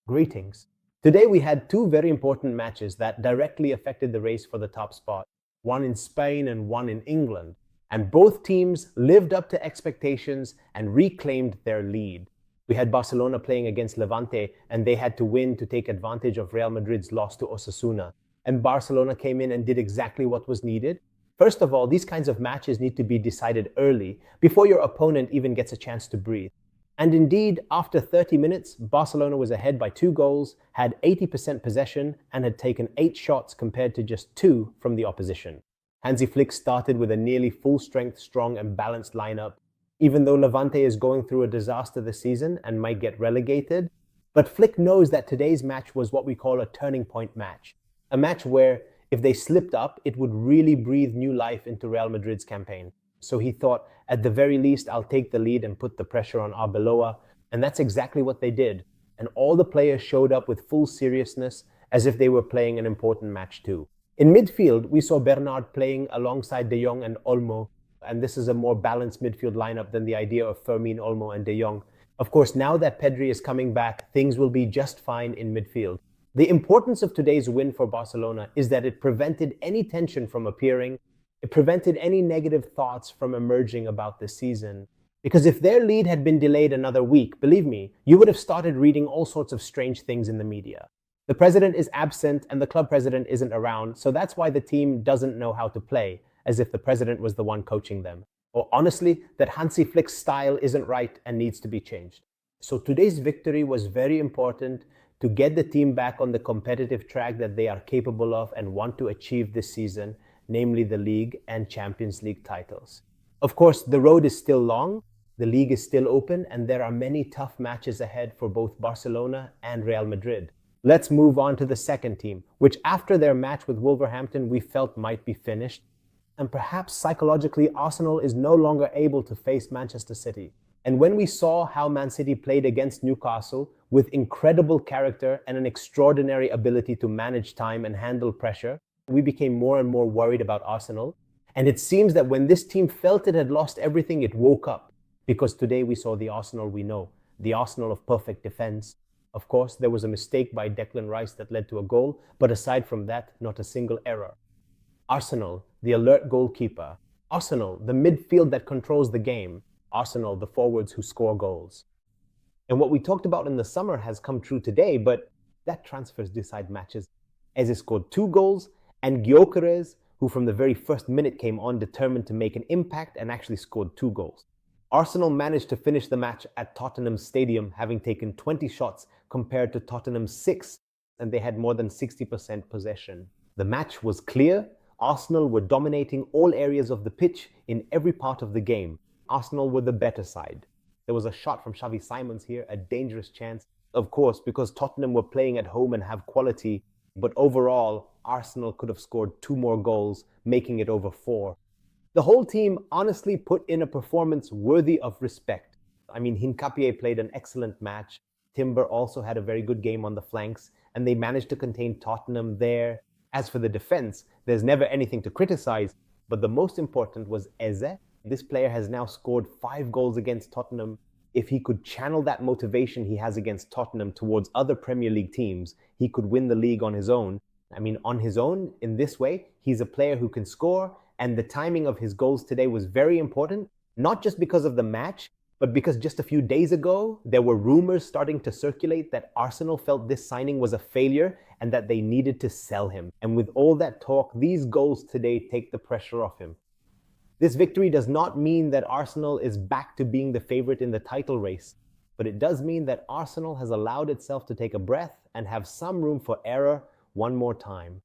Greetings. Today we had two very important matches that directly affected the race for the top spot, one in Spain and one in England, and both teams lived up to expectations and reclaimed their lead. We had Barcelona playing against Levante, and they had to win to take advantage of Real Madrid's loss to Osasuna. And Barcelona came in and did exactly what was needed. First of all, these kinds of matches need to be decided early, before your opponent even gets a chance to breathe. And indeed, after 30 minutes, Barcelona was ahead by 2 goals, had 80% possession, and had taken 8 shots compared to just 2 from the opposition. Hansi Flick started with a nearly full-strength, strong and balanced lineup, even though Levante is going through a disaster this season and might get relegated. But Flick knows that today's match was what we call a turning point match. A match where, if they slipped up, it would really breathe new life into Real Madrid's campaign. So he thought, at the very least, I'll take the lead and put the pressure on Arbeloa. And that's exactly what they did. And all the players showed up with full seriousness, as if they were playing an important match too. In midfield, we saw Bernard playing alongside De Jong and Olmo. And this is a more balanced midfield lineup than the idea of Fermin, Olmo and De Jong. Of course, now that Pedri is coming back, things will be just fine in midfield. The importance of today's win for Barcelona is that it prevented any tension from appearing. It prevented any negative thoughts from emerging about this season. Because if their lead had been delayed another week, believe me, you would have started reading all sorts of strange things in the media. The president is absent and the club president isn't around, so that's why the team doesn't know how to play, as if the president was the one coaching them. Or honestly, that Hansi Flick's style isn't right and needs to be changed. So today's victory was very important to get the team back on the competitive track that they are capable of and want to achieve this season, namely the League and Champions League titles. Of course, the road is still long, the league is still open, and there are many tough matches ahead for both Barcelona and Real Madrid. Let's move on to the second team, which after their match with Wolverhampton we felt might be finished. And perhaps psychologically, Arsenal is no longer able to face Manchester City. And when we saw how Man City played against Newcastle with incredible character and an extraordinary ability to manage time and handle pressure, we became more and more worried about Arsenal. And it seems that when this team felt it had lost everything, it woke up. Because today we saw the Arsenal we know, the Arsenal of perfect defense. Of course, there was a mistake by Declan Rice that led to a goal, but aside from that, not a single error. Arsenal, the alert goalkeeper. Arsenal, the midfield that controls the game. Arsenal, the forwards who score goals. And what we talked about in the summer has come true today, but that transfers decide matches. Eze scored 2 goals, and Gyökeres, who from the very first minute came on determined to make an impact and actually scored 2 goals. Arsenal managed to finish the match at Tottenham Stadium, having taken 20 shots compared to Tottenham's 6, and they had more than 60% possession. The match was clear. Arsenal were dominating all areas of the pitch in every part of the game. Arsenal were the better side. There was a shot from Xavi Simons here, a dangerous chance. Of course, because Tottenham were playing at home and have quality, but overall, Arsenal could have scored 2 more goals, making it over 4. The whole team honestly put in a performance worthy of respect. I mean, Hincapié played an excellent match. Timber also had a very good game on the flanks, and they managed to contain Tottenham there. As for the defense, there's never anything to criticize, but the most important was Eze. This player has now scored 5 goals against Tottenham. If he could channel that motivation he has against Tottenham towards other Premier League teams, he could win the league on his own. I mean, on his own, in this way, he's a player who can score, and the timing of his goals today was very important, not just because of the match, but because just a few days ago, there were rumors starting to circulate that Arsenal felt this signing was a failure and that they needed to sell him. And with all that talk, these goals today take the pressure off him. This victory does not mean that Arsenal is back to being the favorite in the title race, but it does mean that Arsenal has allowed itself to take a breath and have some room for error one more time.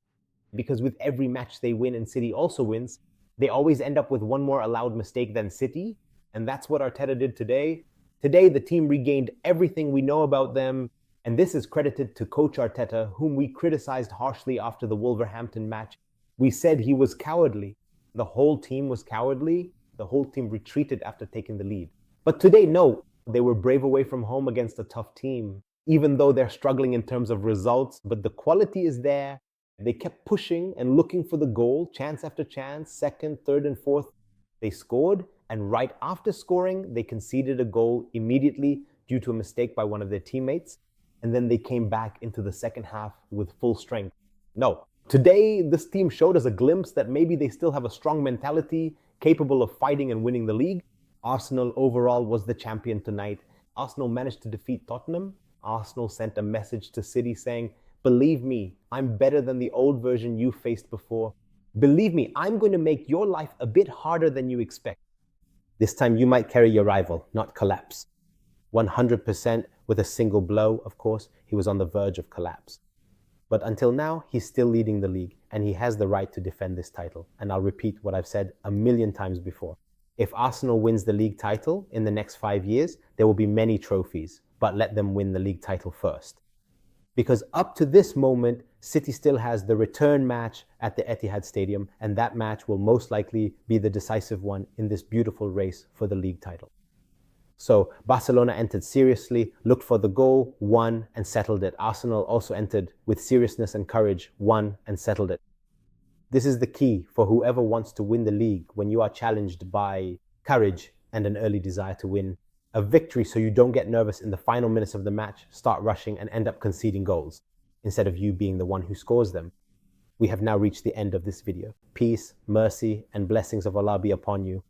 Because with every match they win and City also wins, they always end up with one more allowed mistake than City, and that's what Arteta did today. Today, the team regained everything we know about them, and this is credited to Coach Arteta, whom we criticized harshly after the Wolverhampton match. We said he was cowardly. The whole team was cowardly. The whole team retreated after taking the lead. But today, no, they were brave away from home against a tough team, even though they're struggling in terms of results, but the quality is there. They kept pushing and looking for the goal, chance after chance, second, third, and fourth. They scored, and right after scoring, they conceded a goal immediately due to a mistake by one of their teammates. and then they came back into the second half with full strength. No. Today, this team showed us a glimpse that maybe they still have a strong mentality, capable of fighting and winning the league. Arsenal overall was the champion tonight. Arsenal managed to defeat Tottenham. Arsenal sent a message to City saying, believe me, I'm better than the old version you faced before. Believe me, I'm going to make your life a bit harder than you expect. This time you might carry your rival, not collapse. 100% with a single blow, of course, he was on the verge of collapse. But until now, he's still leading the league, and he has the right to defend this title. And I'll repeat what I've said a million times before. If Arsenal wins the league title in the next 5 years, there will be many trophies, but let them win the league title first. Because up to this moment, City still has the return match at the Etihad Stadium, and that match will most likely be the decisive one in this beautiful race for the league title. So Barcelona entered seriously, looked for the goal, won, and settled it. Arsenal also entered with seriousness and courage, won, and settled it. This is the key for whoever wants to win the league when you are challenged by courage and an early desire to win. A victory so you don't get nervous in the final minutes of the match, start rushing, and end up conceding goals, instead of you being the one who scores them. We have now reached the end of this video. Peace, mercy, and blessings of Allah be upon you.